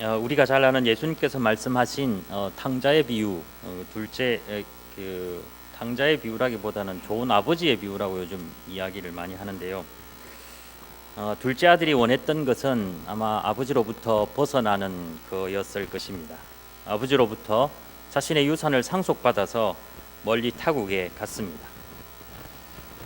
우리가 잘 아는 예수님께서 말씀하신 탕자의 비유, 둘째 탕자의 비유라기보다는 좋은 아버지의 비유라고 요즘 이야기를 많이 하는데요. 둘째 아들이 원했던 것은 아마 아버지로부터 벗어나는 거였을 것입니다. 아버지로부터 자신의 유산을 상속받아서 멀리 타국에 갔습니다.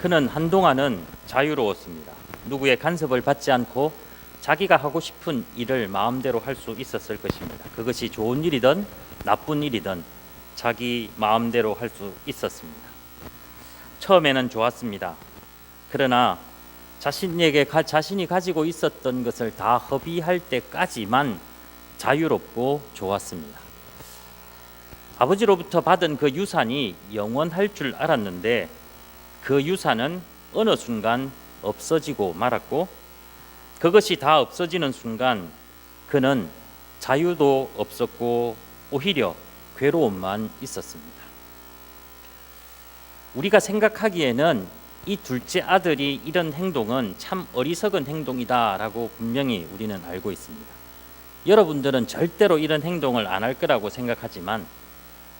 그는 한동안은 자유로웠습니다. 누구의 간섭을 받지 않고 자기가 하고 싶은 일을 마음대로 할 수 있었을 것입니다. 그것이 좋은 일이든 나쁜 일이든 자기 마음대로 할 수 있었습니다. 처음에는 좋았습니다. 그러나 자신이 가지고 있었던 것을 다 허비할 때까지만 자유롭고 좋았습니다. 아버지로부터 받은 그 유산이 영원할 줄 알았는데 그 유산은 어느 순간 없어지고 말았고, 그것이 다 없어지는 순간 그는 자유도 없었고 오히려 괴로움만 있었습니다. 우리가 생각하기에는 이 둘째 아들이 이런 행동은 참 어리석은 행동이다라고 분명히 우리는 알고 있습니다. 여러분들은 절대로 이런 행동을 안 할 거라고 생각하지만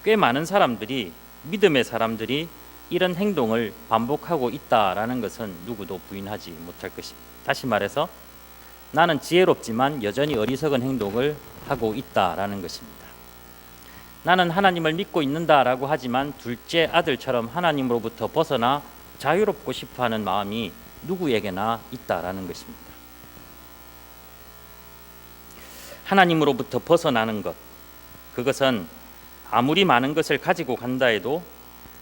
꽤 많은 사람들이, 믿음의 사람들이 이런 행동을 반복하고 있다라는 것은 누구도 부인하지 못할 것입니다. 다시 말해서 나는 지혜롭지만 여전히 어리석은 행동을 하고 있다라는 것입니다. 나는 하나님을 믿고 있는다라고 하지만 둘째 아들처럼 하나님으로부터 벗어나 자유롭고 싶어하는 마음이 누구에게나 있다라는 것입니다. 하나님으로부터 벗어나는 것, 그것은 아무리 많은 것을 가지고 간다 해도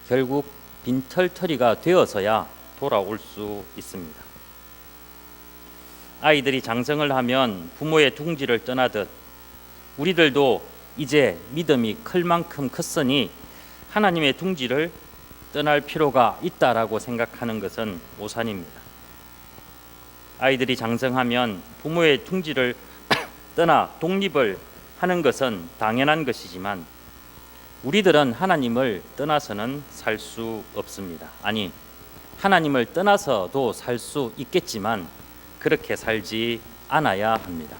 결국 빈털터리가 되어서야 돌아올 수 있습니다. 아이들이 장성을 하면 부모의 둥지를 떠나듯 우리들도 이제 믿음이 클 만큼 컸으니 하나님의 둥지를 떠날 필요가 있다라고 생각하는 것은 오산입니다. 아이들이 장성하면 부모의 둥지를 떠나 독립을 하는 것은 당연한 것이지만 우리들은 하나님을 떠나서는 살 수 없습니다. 아니, 하나님을 떠나서도 살 수 있겠지만 그렇게 살지 않아야 합니다.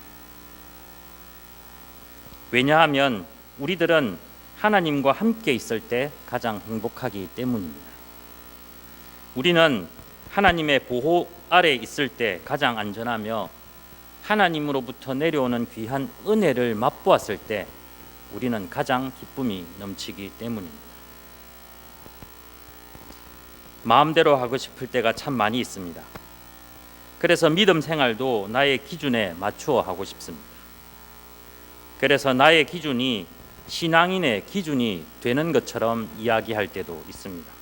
왜냐하면 우리들은 하나님과 함께 있을 때 가장 행복하기 때문입니다. 우리는 하나님의 보호 아래 있을 때 가장 안전하며 하나님으로부터 내려오는 귀한 은혜를 맛보았을 때 우리는 가장 기쁨이 넘치기 때문입니다. 마음대로 하고 싶을 때가 참 많이 있습니다. 그래서 믿음 생활도 나의 기준에 맞추어 하고 싶습니다. 그래서 나의 기준이 신앙인의 기준이 되는 것처럼 이야기할 때도 있습니다.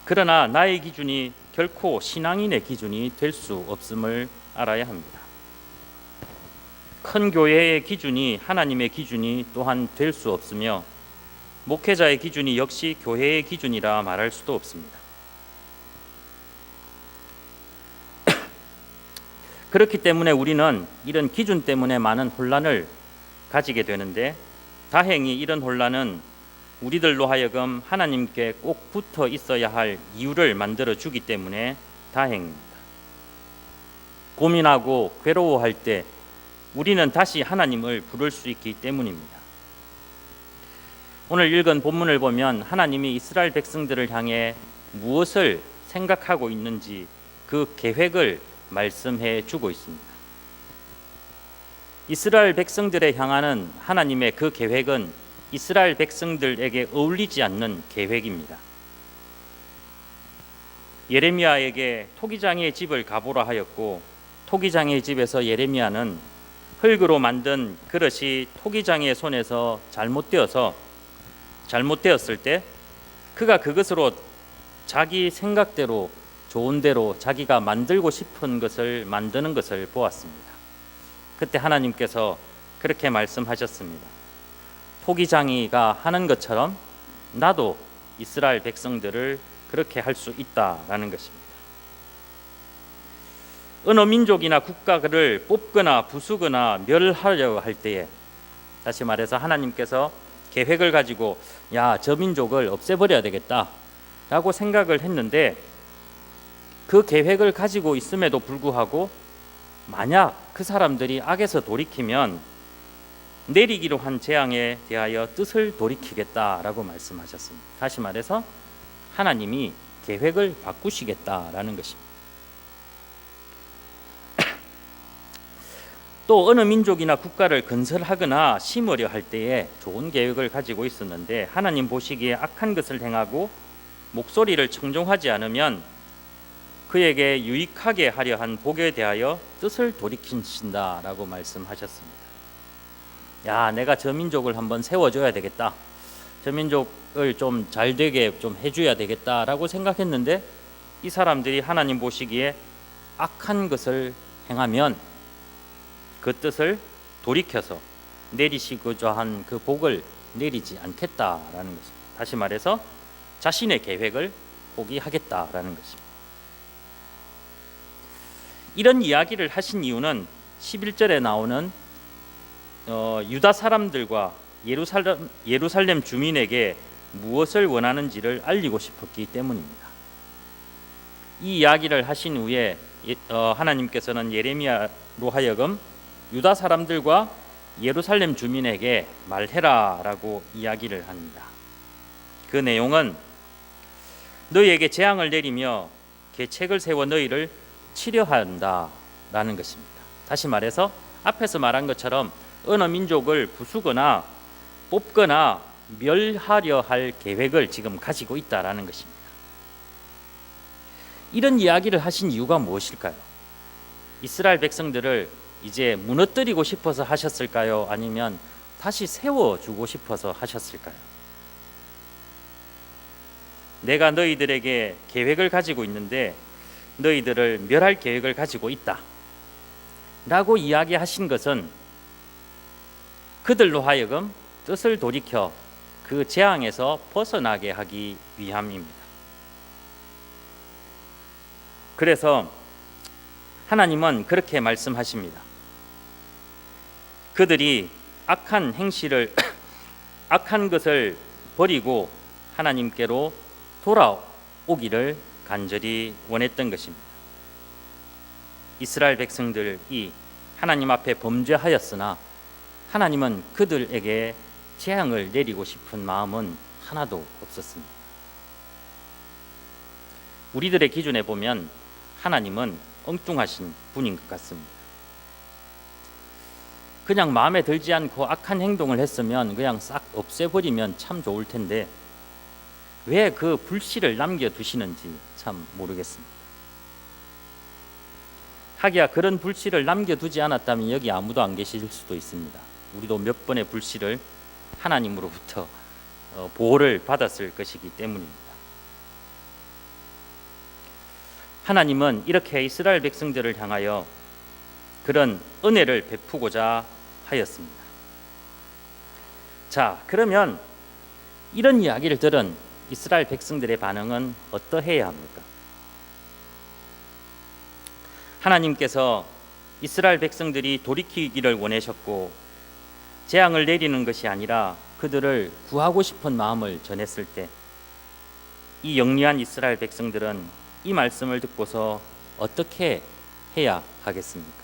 그러나 나의 기준이 결코 신앙인의 기준이 될 수 없음을 알아야 합니다. 큰 교회의 기준이 하나님의 기준이 또한 될 수 없으며 목회자의 기준이 역시 교회의 기준이라 말할 수도 없습니다. 그렇기 때문에 우리는 이런 기준 때문에 많은 혼란을 가지게 되는데, 다행히 이런 혼란은 우리들로 하여금 하나님께 꼭 붙어 있어야 할 이유를 만들어 주기 때문에 다행입니다. 고민하고 괴로워할 때 우리는 다시 하나님을 부를 수 있기 때문입니다. 오늘 읽은 본문을 보면 하나님이 이스라엘 백성들을 향해 무엇을 생각하고 있는지 그 계획을 말씀해 주고 있습니다. 이스라엘 백성들에 향하는 하나님의 그 계획은 이스라엘 백성들에게 어울리지 않는 계획입니다. 예레미야에게 토기장의 집을 가보라 하였고, 토기장의 집에서 예레미야는 흙으로 만든 그릇이 토기장의 손에서 잘못되었을 때 그가 그것으로 자기 생각대로 좋은 대로 자기가 만들고 싶은 것을 만드는 것을 보았습니다. 그때 하나님께서 그렇게 말씀하셨습니다. 토기장이가 하는 것처럼 나도 이스라엘 백성들을 그렇게 할 수 있다라는 것입니다. 어느 민족이나 국가를 뽑거나 부수거나 멸하려고 할 때에, 다시 말해서 하나님께서 계획을 가지고 저 민족을 없애버려야 되겠다라고 생각을 했는데, 그 계획을 가지고 있음에도 불구하고 만약 그 사람들이 악에서 돌이키면 내리기로 한 재앙에 대하여 뜻을 돌이키겠다라고 말씀하셨습니다. 다시 말해서 하나님이 계획을 바꾸시겠다라는 것입니다. 또 어느 민족이나 국가를 건설하거나 심으려 할 때에 좋은 계획을 가지고 있었는데 하나님 보시기에 악한 것을 행하고 목소리를 청종하지 않으면 그에게 유익하게 하려 한 복에 대하여 뜻을 돌이키신다라고 말씀하셨습니다. 야, 내가 저 민족을 한번 세워줘야 되겠다. 저 민족을 좀 잘되게 좀 해줘야 되겠다라고 생각했는데 이 사람들이 하나님 보시기에 악한 것을 행하면 그 뜻을 돌이켜서 내리시고자 한 그 복을 내리지 않겠다라는 것입니다. 다시 말해서 자신의 계획을 포기하겠다라는 것입니다. 이런 이야기를 하신 이유는 11절에 나오는 유다 사람들과 예루살렘 주민에게 무엇을 원하는지를 알리고 싶었기 때문입니다. 이 이야기를 하신 후에 하나님께서는 예레미야로 하여금 유다 사람들과 예루살렘 주민에게 말해라라고 이야기를 합니다. 그 내용은 너희에게 재앙을 내리며 계책을 세워 너희를 치려 한다라는 것입니다. 다시 말해서 앞에서 말한 것처럼 어느 민족을 부수거나 뽑거나 멸하려 할 계획을 지금 가지고 있다라는 것입니다. 이런 이야기를 하신 이유가 무엇일까요? 이스라엘 백성들을 이제 무너뜨리고 싶어서 하셨을까요? 아니면 다시 세워주고 싶어서 하셨을까요? 내가 너희들에게 계획을 가지고 있는데 너희들을 멸할 계획을 가지고 있다 라고 이야기하신 것은 그들로 하여금 뜻을 돌이켜 그 재앙에서 벗어나게 하기 위함입니다. 그래서 하나님은 그렇게 말씀하십니다. 그들이 악한 행실을 악한 것을 버리고 하나님께로 돌아오기를 간절히 원했던 것입니다. 이스라엘 백성들이 하나님 앞에 범죄하였으나 하나님은 그들에게 재앙을 내리고 싶은 마음은 하나도 없었습니다. 우리들의 기준에 보면 하나님은 엉뚱하신 분인 것 같습니다. 그냥 마음에 들지 않고 악한 행동을 했으면 그냥 싹 없애버리면 참 좋을 텐데 왜 그 불씨를 남겨두시는지 참 모르겠습니다. 하기야 그런 불씨를 남겨두지 않았다면 여기 아무도 안 계실 수도 있습니다. 우리도 몇 번의 불씨를 하나님으로부터 보호를 받았을 것이기 때문입니다. 하나님은 이렇게 이스라엘 백성들을 향하여 그런 은혜를 베푸고자 하였습니다. 자, 그러면 이런 이야기를 들은 이스라엘 백성들의 반응은 어떠해야 합니까? 하나님께서 이스라엘 백성들이 돌이키기를 원하셨고 재앙을 내리는 것이 아니라 그들을 구하고 싶은 마음을 전했을 때 이 영리한 이스라엘 백성들은 이 말씀을 듣고서 어떻게 해야 하겠습니까?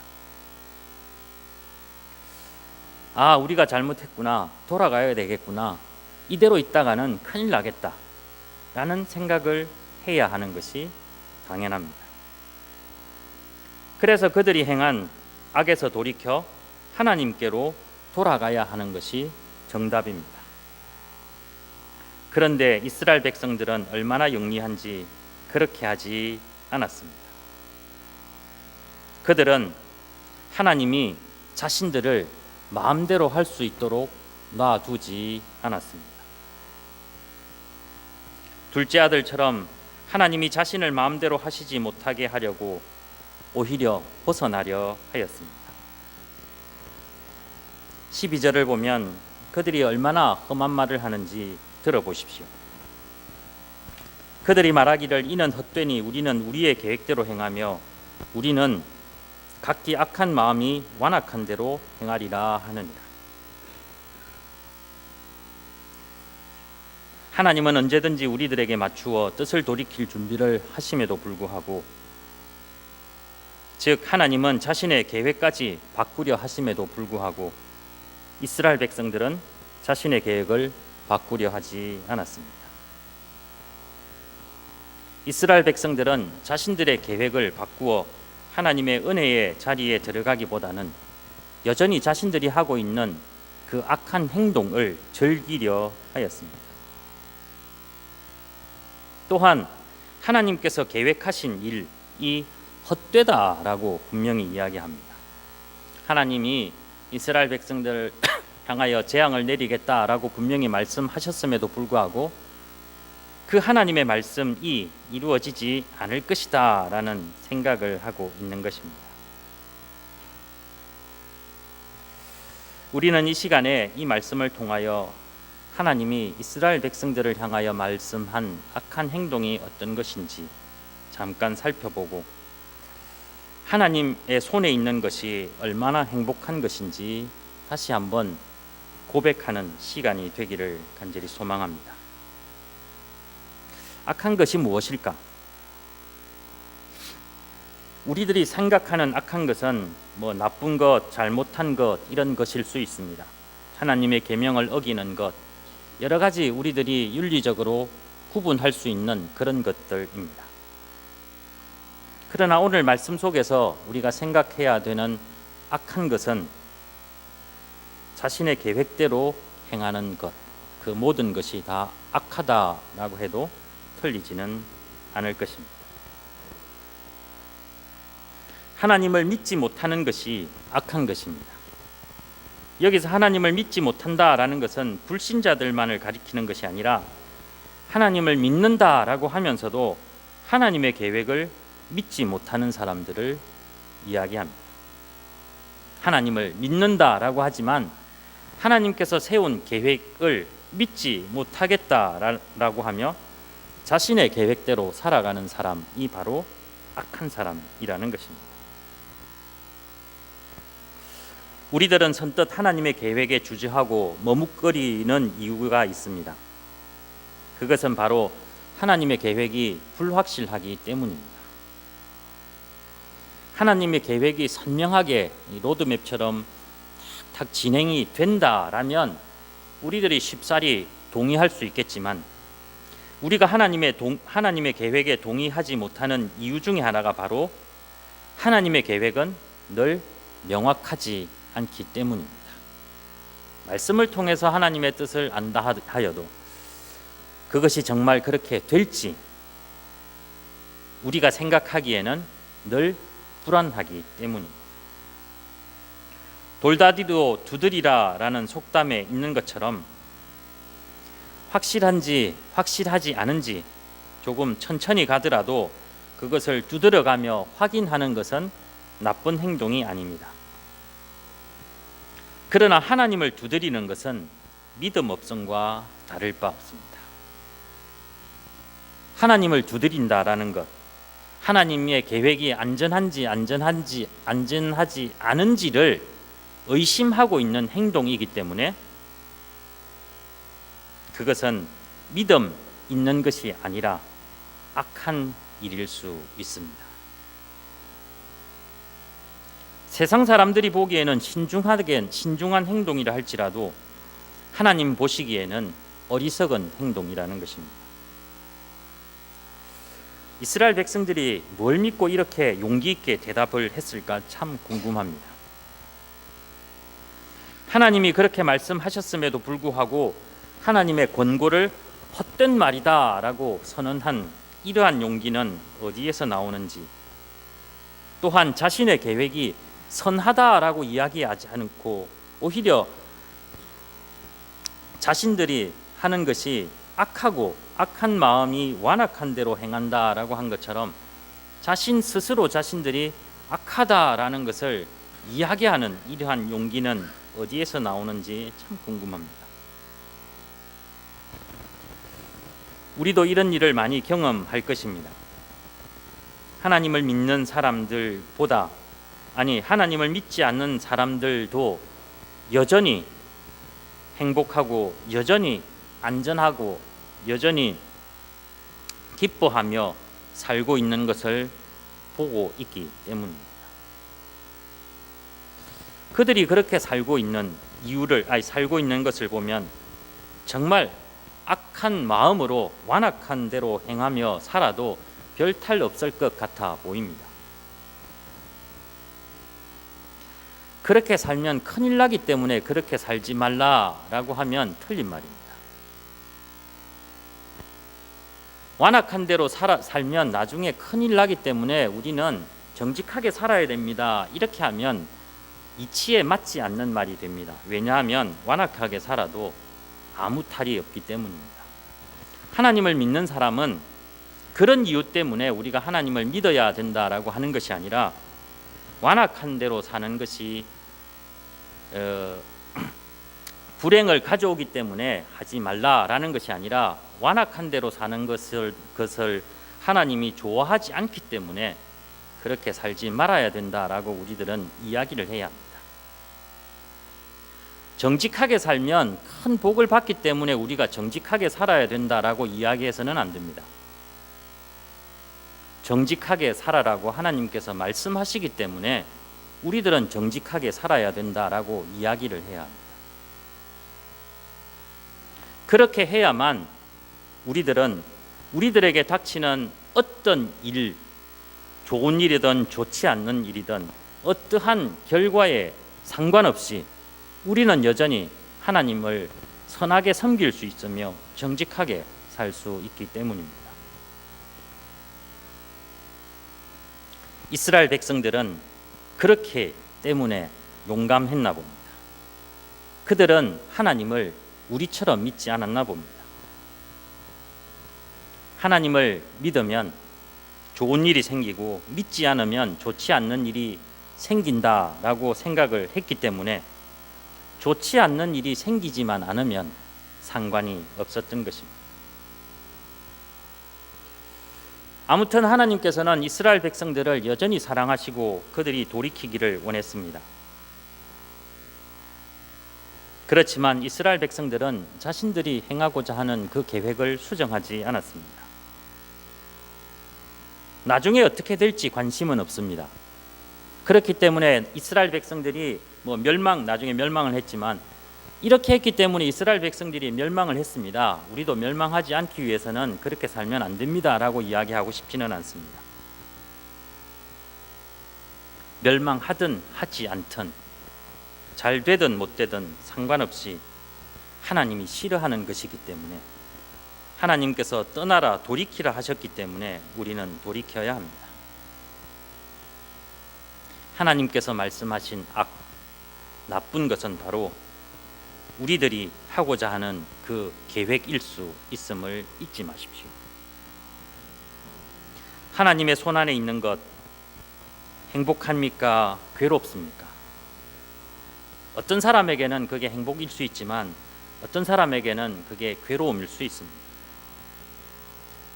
아, 우리가 잘못했구나, 돌아가야 되겠구나, 이대로 있다가는 큰일 나겠다 라는 생각을 해야 하는 것이 당연합니다. 그래서 그들이 행한 악에서 돌이켜 하나님께로 돌아가야 하는 것이 정답입니다. 그런데 이스라엘 백성들은 얼마나 영리한지 그렇게 하지 않았습니다. 그들은 하나님이 자신들을 마음대로 할 수 있도록 놔두지 않았습니다. 둘째 아들처럼 하나님이 자신을 마음대로 하시지 못하게 하려고 오히려 벗어나려 하였습니다. 12절을 보면 그들이 얼마나 험한 말을 하는지 들어보십시오. 그들이 말하기를 이는 헛되니 우리는 우리의 계획대로 행하며 우리는 각기 악한 마음이 완악한 대로 행하리라 하느니라. 하나님은 언제든지 우리들에게 맞추어 뜻을 돌이킬 준비를 하심에도 불구하고, 즉 하나님은 자신의 계획까지 바꾸려 하심에도 불구하고 이스라엘 백성들은 자신의 계획을 바꾸려 하지 않았습니다. 이스라엘 백성들은 자신들의 계획을 바꾸어 하나님의 은혜의 자리에 들어가기보다는 여전히 자신들이 하고 있는 그 악한 행동을 즐기려 하였습니다. 또한 하나님께서 계획하신 일이 헛되다라고 분명히 이야기합니다. 하나님이 이스라엘 백성들을 향하여 재앙을 내리겠다라고 분명히 말씀하셨음에도 불구하고 그 하나님의 말씀이 이루어지지 않을 것이다 라는 생각을 하고 있는 것입니다. 우리는 이 시간에 이 말씀을 통하여 하나님이 이스라엘 백성들을 향하여 말씀한 악한 행동이 어떤 것인지 잠깐 살펴보고 하나님의 손에 있는 것이 얼마나 행복한 것인지 다시 한번 고백하는 시간이 되기를 간절히 소망합니다. 악한 것이 무엇일까? 우리들이 생각하는 악한 것은 나쁜 것, 잘못한 것 이런 것일 수 있습니다. 하나님의 계명을 어기는 것, 여러 가지 우리들이 윤리적으로 구분할 수 있는 그런 것들입니다. 그러나 오늘 말씀 속에서 우리가 생각해야 되는 악한 것은 자신의 계획대로 행하는 것, 그 모든 것이 다 악하다라고 해도 틀리지는 않을 것입니다. 하나님을 믿지 못하는 것이 악한 것입니다. 여기서 하나님을 믿지 못한다라는 것은 불신자들만을 가리키는 것이 아니라 하나님을 믿는다라고 하면서도 하나님의 계획을 믿지 못하는 사람들을 이야기합니다. 하나님을 믿는다라고 하지만 하나님께서 세운 계획을 믿지 못하겠다라고 하며 자신의 계획대로 살아가는 사람이 바로 악한 사람이라는 것입니다. 우리들은 선뜻 하나님의 계획에 주저하고 머뭇거리는 이유가 있습니다. 그것은 바로 하나님의 계획이 불확실하기 때문입니다. 하나님의 계획이 선명하게 로드맵처럼 탁 진행이 된다라면 우리들이 쉽사리 동의할 수 있겠지만 우리가 하나님의 계획에 동의하지 못하는 이유 중에 하나가 바로 하나님의 계획은 늘 명확하지 않기 때문입니다. 말씀을 통해서 하나님의 뜻을 안다 하여도 그것이 정말 그렇게 될지 우리가 생각하기에는 늘 불안하기 때문입니다. 돌다리도 두드리라라는 속담에 있는 것처럼 확실한지 확실하지 않은지 조금 천천히 가더라도 그것을 두드려가며 확인하는 것은 나쁜 행동이 아닙니다. 그러나 하나님을 두드리는 것은 믿음 없음과 다를 바 없습니다. 하나님을 두드린다라는 것, 하나님의 계획이 안전하지 않은지를 의심하고 있는 행동이기 때문에 그것은 믿음 있는 것이 아니라 악한 일일 수 있습니다. 세상 사람들이 보기에는 신중한 행동이라 할지라도 하나님 보시기에는 어리석은 행동이라는 것입니다. 이스라엘 백성들이 뭘 믿고 이렇게 용기 있게 대답을 했을까 참 궁금합니다. 하나님이 그렇게 말씀하셨음에도 불구하고 하나님의 권고를 헛된 말이다 라고 선언한 이러한 용기는 어디에서 나오는지, 또한 자신의 계획이 선하다라고 이야기하지 않고 오히려 자신들이 하는 것이 악하고 악한 마음이 완악한 대로 행한다라고 한 것처럼 자신 스스로 자신들이 악하다라는 것을 이야기하는 이러한 용기는 어디에서 나오는지 참 궁금합니다. 우리도 이런 일을 많이 경험할 것입니다. 하나님을 믿는 사람들보다 하나님을 믿지 않는 사람들도 여전히 행복하고 여전히 안전하고 여전히 기뻐하며 살고 있는 것을 보고 있기 때문입니다. 그들이 그렇게 살고 있는 살고 있는 것을 보면 정말 악한 마음으로 완악한 대로 행하며 살아도 별 탈 없을 것 같아 보입니다. 그렇게 살면 큰일 나기 때문에 그렇게 살지 말라라고 하면 틀린 말입니다. 완악한 대로 살면 나중에 큰일 나기 때문에 우리는 정직하게 살아야 됩니다. 이렇게 하면 이치에 맞지 않는 말이 됩니다. 왜냐하면 완악하게 살아도 아무 탈이 없기 때문입니다. 하나님을 믿는 사람은 그런 이유 때문에 우리가 하나님을 믿어야 된다라고 하는 것이 아니라 완악한 대로 사는 것이 불행을 가져오기 때문에 하지 말라라는 것이 아니라 완악한 대로 사는 것을 하나님이 좋아하지 않기 때문에 그렇게 살지 말아야 된다라고 우리들은 이야기를 해야 합니다. 정직하게 살면 큰 복을 받기 때문에 우리가 정직하게 살아야 된다라고 이야기해서는 안 됩니다. 정직하게 살아라고 하나님께서 말씀하시기 때문에 우리들은 정직하게 살아야 된다라고 이야기를 해야 합니다. 그렇게 해야만 우리들에게 닥치는 어떤 일, 좋은 일이든 좋지 않는 일이든 어떠한 결과에 상관없이 우리는 여전히 하나님을 선하게 섬길 수 있으며 정직하게 살 수 있기 때문입니다. 이스라엘 백성들은 그렇기 때문에 용감했나 봅니다. 그들은 하나님을 우리처럼 믿지 않았나 봅니다. 하나님을 믿으면 좋은 일이 생기고 믿지 않으면 좋지 않는 일이 생긴다라고 생각을 했기 때문에 좋지 않는 일이 생기지만 않으면 상관이 없었던 것입니다. 아무튼 하나님께서는 이스라엘 백성들을 여전히 사랑하시고 그들이 돌이키기를 원했습니다. 그렇지만 이스라엘 백성들은 자신들이 행하고자 하는 그 계획을 수정하지 않았습니다. 나중에 어떻게 될지 관심은 없습니다. 그렇기 때문에 이스라엘 백성들이 나중에 멸망을 했지만 이렇게 했기 때문에 이스라엘 백성들이 멸망을 했습니다. 우리도 멸망하지 않기 위해서는 그렇게 살면 안 됩니다라고 이야기하고 싶지는 않습니다. 멸망하든 하지 않든 잘 되든 못 되든 상관없이 하나님이 싫어하는 것이기 때문에 하나님께서 떠나라 돌이키라 하셨기 때문에 우리는 돌이켜야 합니다. 하나님께서 말씀하신 나쁜 것은 바로 우리들이 하고자 하는 그 계획일 수 있음을 잊지 마십시오. 하나님의 손안에 있는 것 행복합니까? 괴롭습니까? 어떤 사람에게는 그게 행복일 수 있지만 어떤 사람에게는 그게 괴로움일 수 있습니다.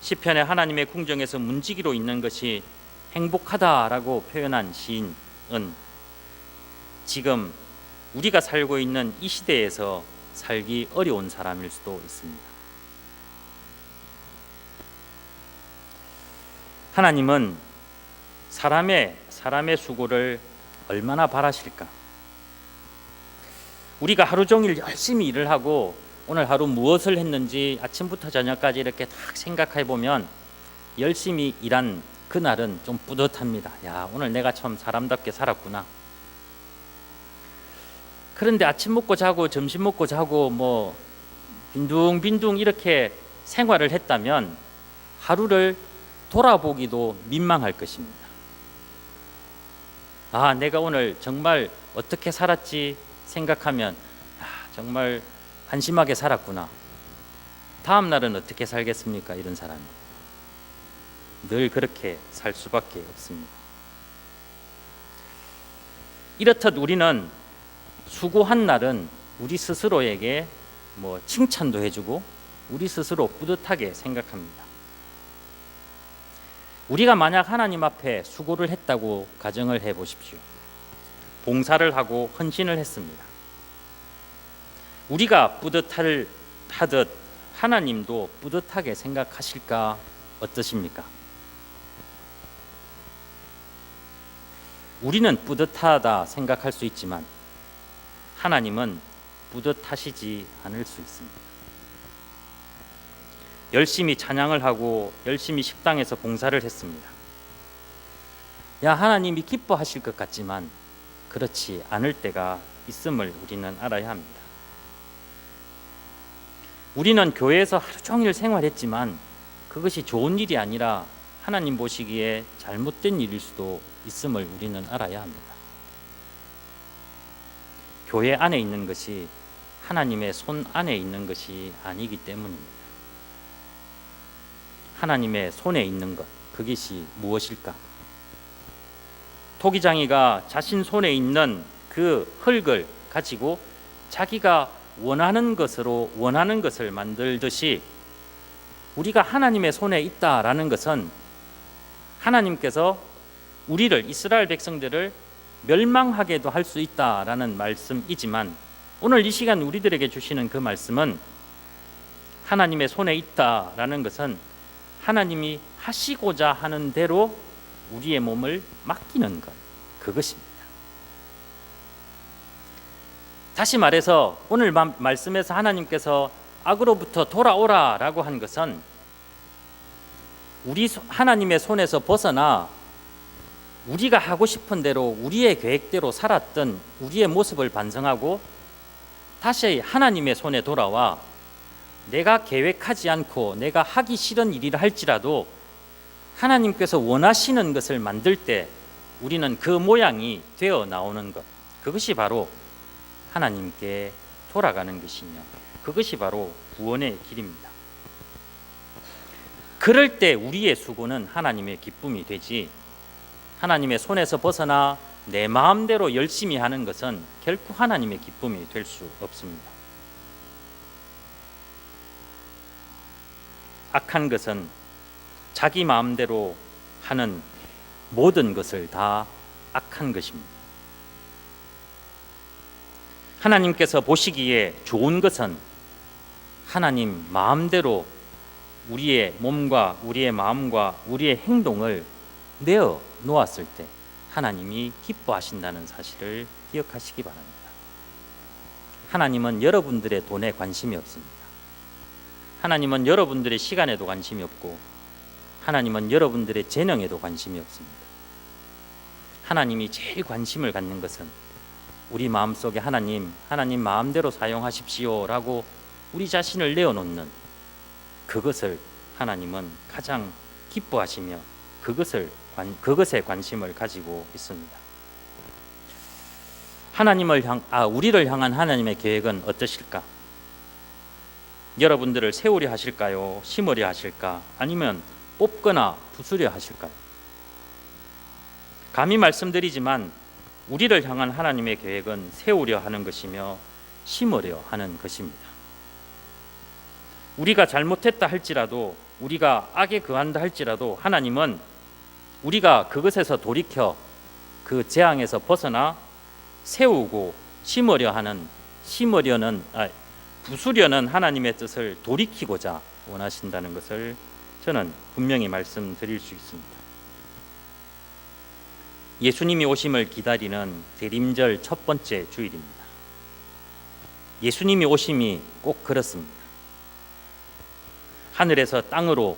시편에 하나님의 궁정에서 문지기로 있는 것이 행복하다라고 표현한 시인은 지금 우리가 살고 있는 이 시대에서 살기 어려운 사람일 수도 있습니다. 하나님은 사람의 수고를 얼마나 바라실까? 우리가 하루 종일 열심히 일을 하고 오늘 하루 무엇을 했는지 아침부터 저녁까지 이렇게 딱 생각해 보면 열심히 일한 그날은 좀 뿌듯합니다. 야, 오늘 내가 참 사람답게 살았구나. 그런데 아침 먹고 자고 점심 먹고 자고 빈둥빈둥 이렇게 생활을 했다면 하루를 돌아보기도 민망할 것입니다. 아, 내가 오늘 정말 어떻게 살았지 생각하면 정말 한심하게 살았구나. 다음 날은 어떻게 살겠습니까? 이런 사람이 늘 그렇게 살 수밖에 없습니다. 이렇듯 우리는 수고한 날은 우리 스스로에게 칭찬도 해주고 우리 스스로 뿌듯하게 생각합니다. 우리가 만약 하나님 앞에 수고를 했다고 가정을 해보십시오. 봉사를 하고 헌신을 했습니다. 우리가 뿌듯하듯 하나님도 뿌듯하게 생각하실까? 어떠십니까? 우리는 뿌듯하다 생각할 수 있지만 하나님은 뿌듯하시지 않을 수 있습니다. 열심히 찬양을 하고 열심히 식당에서 봉사를 했습니다. 하나님이 기뻐하실 것 같지만 그렇지 않을 때가 있음을 우리는 알아야 합니다. 우리는 교회에서 하루 종일 생활했지만 그것이 좋은 일이 아니라 하나님 보시기에 잘못된 일일 수도 있음을 우리는 알아야 합니다. 교회 안에 있는 것이 하나님의 손 안에 있는 것이 아니기 때문입니다. 하나님의 손에 있는 것, 그것이 무엇일까? 토기장이가 자신 손에 있는 그 흙을 가지고 자기가 원하는 것을 만들듯이 우리가 하나님의 손에 있다라는 것은 하나님께서 우리를, 이스라엘 백성들을 멸망하게도 할 수 있다라는 말씀이지만, 오늘 이 시간 우리들에게 주시는 그 말씀은 하나님의 손에 있다라는 것은 하나님이 하시고자 하는 대로 우리의 몸을 맡기는 것, 그것입니다. 다시 말해서 오늘 말씀에서 하나님께서 악으로부터 돌아오라라고 한 것은 우리 하나님의 손에서 벗어나 우리가 하고 싶은 대로 우리의 계획대로 살았던 우리의 모습을 반성하고 다시 하나님의 손에 돌아와 내가 계획하지 않고 내가 하기 싫은 일이라 할지라도 하나님께서 원하시는 것을 만들 때 우리는 그 모양이 되어 나오는 것, 그것이 바로 하나님께 돌아가는 것이며 그것이 바로 구원의 길입니다. 그럴 때 우리의 수고는 하나님의 기쁨이 되지, 하나님의 손에서 벗어나 내 마음대로 열심히 하는 것은 결코 하나님의 기쁨이 될 수 없습니다. 악한 것은 자기 마음대로 하는 모든 것을 다 악한 것입니다. 하나님께서 보시기에 좋은 것은 하나님 마음대로 우리의 몸과 우리의 마음과 우리의 행동을 내어 놓았을 때 하나님이 기뻐하신다는 사실을 기억하시기 바랍니다. 하나님은 여러분들의 돈에 관심이 없습니다. 하나님은 여러분들의 시간에도 관심이 없고 하나님은 여러분들의 재능에도 관심이 없습니다. 하나님이 제일 관심을 갖는 것은 우리 마음속에 하나님 마음대로 사용하십시오 라고 우리 자신을 내어놓는 그것을 하나님은 가장 기뻐하시며 그것에 관심을 가지고 있습니다. 우리를 향한 하나님의 계획은 어떠실까? 여러분들을 세우려 하실까요? 심으려 하실까? 아니면 뽑거나 부수려 하실까요? 감히 말씀드리지만 우리를 향한 하나님의 계획은 세우려 하는 것이며 심으려 하는 것입니다. 우리가 잘못했다 할지라도, 우리가 악에 거한다 할지라도 하나님은 우리가 그것에서 돌이켜 그 재앙에서 벗어나 세우고 부수려는 하나님의 뜻을 돌이키고자 원하신다는 것을 저는 분명히 말씀드릴 수 있습니다. 예수님이 오심을 기다리는 대림절 첫 번째 주일입니다. 예수님이 오심이 꼭 그렇습니다. 하늘에서 땅으로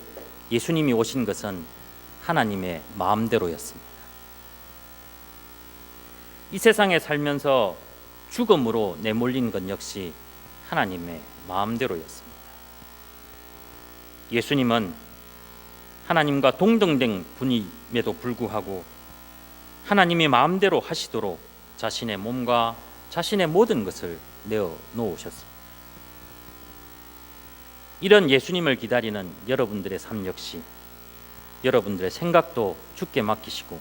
예수님이 오신 것은 하나님의 마음대로였습니다. 이 세상에 살면서 죽음으로 내몰린 것 역시 하나님의 마음대로였습니다. 예수님은 하나님과 동등된 분임에도 불구하고 하나님이 마음대로 하시도록 자신의 몸과 자신의 모든 것을 내어 놓으셨습니다. 이런 예수님을 기다리는 여러분들의 삶 역시 여러분들의 생각도 주께 맡기시고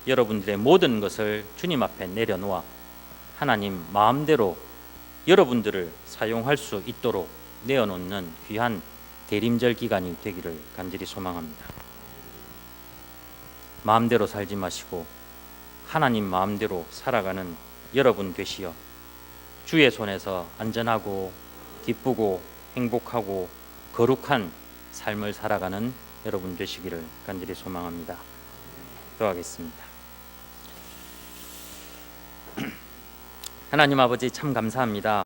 여러분들의 모든 것을 주님 앞에 내려놓아 하나님 마음대로 여러분들을 사용할 수 있도록 내어놓는 귀한 대림절 기간이 되기를 간절히 소망합니다. 마음대로 살지 마시고 하나님 마음대로 살아가는 여러분 되시어 주의 손에서 안전하고 기쁘고 행복하고 거룩한 삶을 살아가는 여러분 되시기를 간절히 소망합니다. 기도하겠습니다. 하나님 아버지 참 감사합니다.